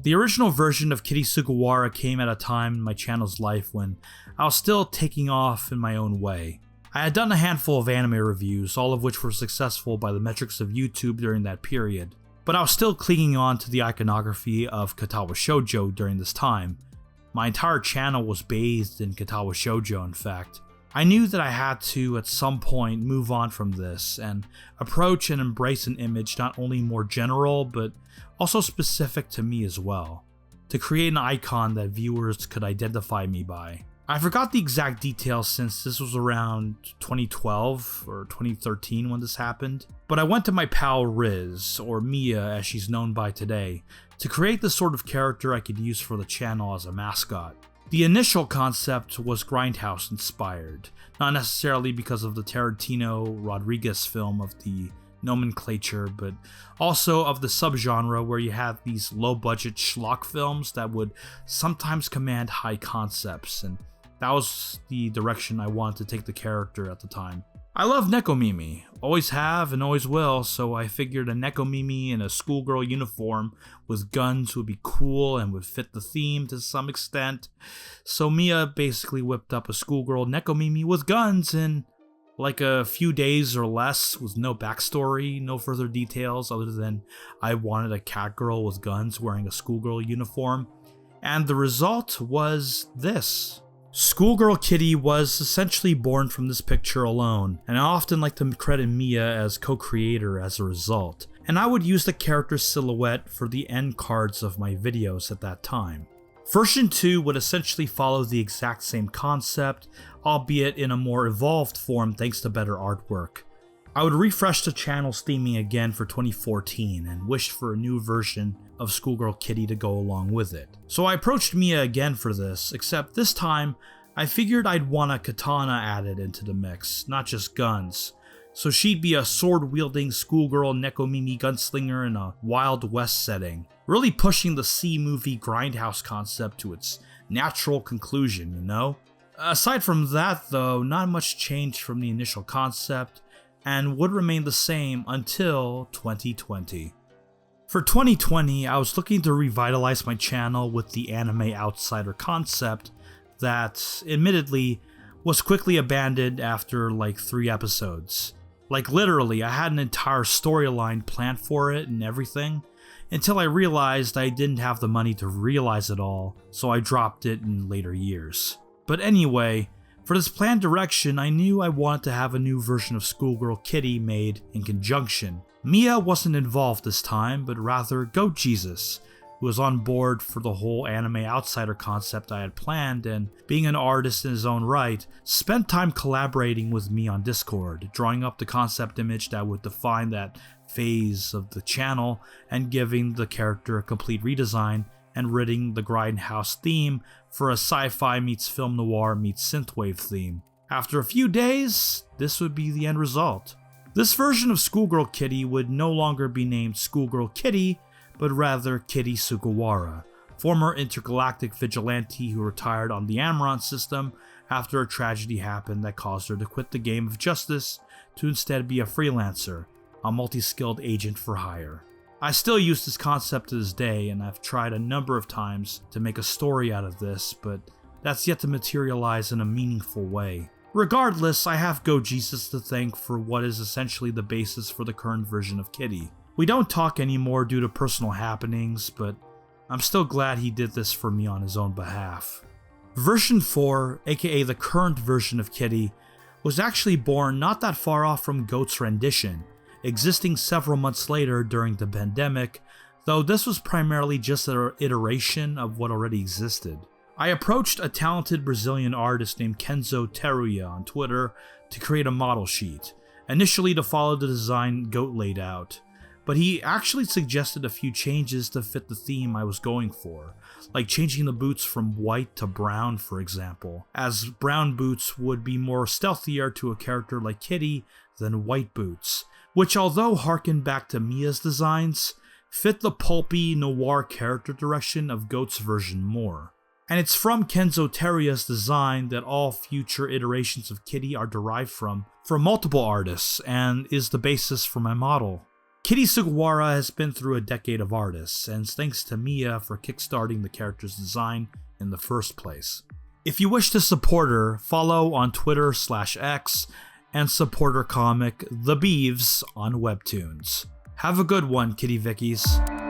The original version of Kitty Sugawara came at a time in my channel's life when I was still taking off in my own way. I had done a handful of anime reviews, all of which were successful by the metrics of YouTube during that period, but I was still clinging on to the iconography of Katawa Shoujo during this time. My entire channel was bathed in Katawa Shoujo, in fact. I knew that I had to, at some point, move on from this and approach and embrace an image not only more general, but also specific to me as well, to create an icon that viewers could identify me by. I forgot the exact details since this was around 2012 or 2013 when this happened, but I went to my pal Riz, or Mia as she's known by today, to create the sort of character I could use for the channel as a mascot. The initial concept was Grindhouse inspired, not necessarily because of the Tarantino Rodriguez film of the nomenclature, but also of the subgenre where you have these low-budget schlock films that would sometimes command high concepts, and that was the direction I wanted to take the character at the time. I love Nekomimi, always have and always will, so I figured a Nekomimi in a schoolgirl uniform with guns would be cool and would fit the theme to some extent. So Mia basically whipped up a schoolgirl Nekomimi with guns in like a few days or less, with no backstory, no further details other than I wanted a cat girl with guns wearing a schoolgirl uniform, and the result was this. Schoolgirl Kitty was essentially born from this picture alone, and I often like to credit Mia as co-creator as a result, and I would use the character's silhouette for the end cards of my videos at that time. Version 2 would essentially follow the exact same concept, albeit in a more evolved form thanks to better artwork. I would refresh the channel's theming again for 2014 and wished for a new version of Schoolgirl Kitty to go along with it. So I approached Mia again for this, except this time I figured I'd want a katana added into the mix, not just guns. So she'd be a sword-wielding schoolgirl Nekomimi gunslinger in a Wild West setting, really pushing the C-movie Grindhouse concept to its natural conclusion, you know? Aside from that though, not much changed from the initial concept, and would remain the same until 2020. For 2020, I was looking to revitalize my channel with the anime outsider concept that, admittedly, was quickly abandoned after like 3 episodes. Like literally, I had an entire storyline planned for it and everything, until I realized I didn't have the money to realize it all, so I dropped it in later years. But anyway, for this planned direction, I knew I wanted to have a new version of Schoolgirl Kitty made in conjunction. Mia wasn't involved this time, but rather Goat Jesus, who was on board for the whole anime outsider concept I had planned, and being an artist in his own right, spent time collaborating with me on Discord, drawing up the concept image that would define that phase of the channel, and giving the character a complete redesign, and ridding the Grindhouse theme for a sci-fi meets film noir meets synthwave theme. After a few days, this would be the end result. This version of Schoolgirl Kitty would no longer be named Schoolgirl Kitty, but rather Kitty Sugawara, former intergalactic vigilante who retired on the Amaranth system after a tragedy happened that caused her to quit the game of justice to instead be a freelancer, a multi-skilled agent for hire. I still use this concept to this day, and I've tried a number of times to make a story out of this, but that's yet to materialize in a meaningful way. Regardless, I have Go Jesus to thank for what is essentially the basis for the current version of Kitty. We don't talk anymore due to personal happenings, but I'm still glad he did this for me on his own behalf. Version 4, aka the current version of Kitty, was actually born not that far off from Goat's rendition, existing several months later during the pandemic, though this was primarily just an iteration of what already existed. I approached a talented Brazilian artist named Kenzo Teruya on Twitter to create a model sheet, initially to follow the design Goat laid out, but he actually suggested a few changes to fit the theme I was going for, like changing the boots from white to brown for example, as brown boots would be more stealthier to a character like Kitty than white boots, which although harkened back to Mia's designs, fit the pulpy noir character direction of Goat's version more. And it's from Kenzo Teruya's design that all future iterations of Kitty are derived from multiple artists, and is the basis for my model. Kitty Sugawara has been through a decade of artists, and it's thanks to Mia for kickstarting the character's design in the first place. If you wish to support her, follow on Twitter/X and support her comic The Beeves on Webtoons. Have a good one, Kitty Vickies.